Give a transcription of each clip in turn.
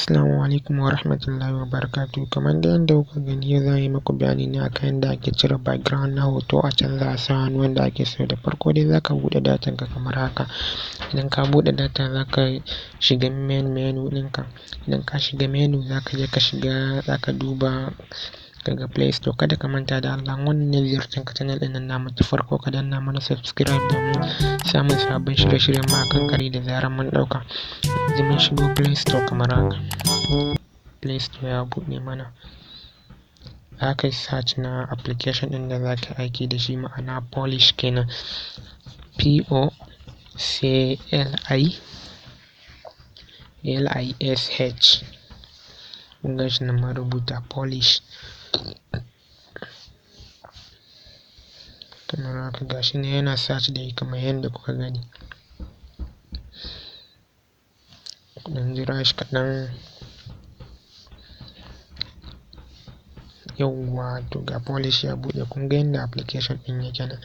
Assalamu alaikum wa rahmatullahi wa barakatuh. Kamar da yadda kuka gani yau zan yi muku bayani ne akan yadda ake cire background na hoto a canza a sa wani wanda ake so. Da farko dai zaka buɗe datan ka kamar haka. Idan ka buɗe data zaka shiga menu ɗinka. Idan ka shiga menu zaka duba daga Play Store. Kada ka manta da Allah wannan ne ziyartar ka channel ɗin nan namu ta farko ka danna mana subscribe domin samun sabbin shirye-shiryen mu akan kari da zarar mun ɗauka. Yanzu mun shigo Play Store kamar haka. Play Store ya buɗe mana. Za ka yi search na application ɗin da za ka aiki da shi, ma'ana Polish kenan. Polish. Kun gan shi nan ma rubuta Polish. Kamar haka gashi ne yana search da kamar yadda kuka gani. Kuɗan jira shi kaɗan. Yawwa to ga Polish ya buɗe. Kun ga yadda application ɗin yake nan.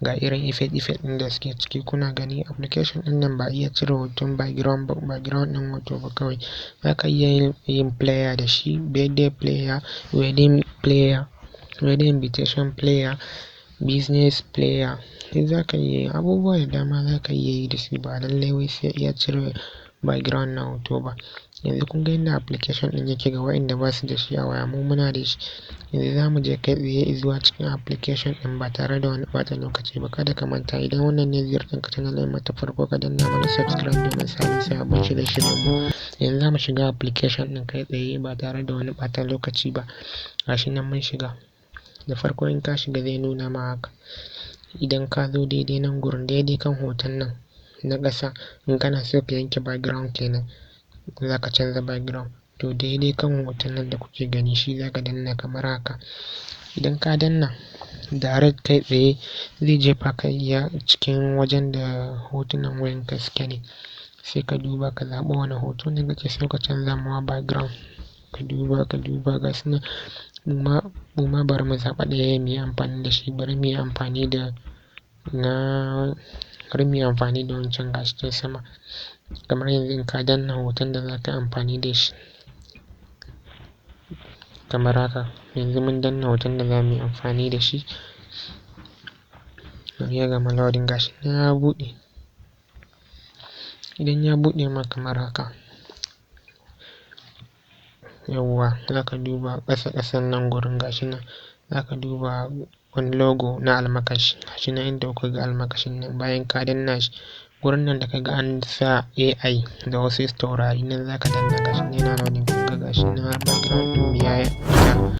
Ga irin effect ɗin da suke ciki. Kuna gani application ɗin nan ba iya cire hoton background ɗin hoto ba kawai. Zaka iya yin player da shi, birthday player, wedding player, wedding invitation player, business player. Duk zaka iya yi abubuwa da dama zaka iya yi da shi ba lallai wai sai iya cire background na hoto ba. Yanzu kun ga yadda application ɗin yake ga waɗanda ba su da shi a waya. Mu muna da shi. Yanzu za mu je kai tsaye zuwa cikin application ɗin ba tare da wani ɓata lokaci ba. Kada ka manta idan wannan ne ziyartar ka channel ɗin mu ta farko ka danna mana subscribe domin samun sabbin shirye-shiryen mu. Yanzu za mu shiga application ɗin kai tsaye ba tare da wani ɓata lokaci ba. Gashi nan mun shiga. Da farko in ka shiga zai nuna ma haka. Idan ka zo daidai nan gurin daidai kan hoton nan na ƙasa in kana so ka yanke background kenan za ka canza background. To daidai kan hoton nan da kuke gani shi za ka danna kamar haka. Idan ka danna direct kai tsaye zai jefa ka iya cikin wajen da hotunan wayanka suke ne. Sai ka duba ka zaɓi wani hoto ne kake so ka canza ma background. Ka duba gasu nan. Muma bari mu zaɓa ɗaya muyi amfani da shi. Bari muyi amfani da wancan gashi can sama. Kamar yanzu in ka danna hoton da za ka yi amfani da shi kamar haka. Yanzu mun danna hoton da za mu yi amfani da shi. Ya gama loading gashi nan ya buɗe. Idan ya buɗe ma kamar haka. Yawwa za ka duba ƙasan nan gurin gashi nan. Za ka duba wani logo na almakashi. Gashi nan inda kuka ga almakashin nan bayan ka danna shi. Gurin nan da ka ga an sa AI da wasu taurari nan za ka danna gashi nan yana loading. Kun ga gashi nan har background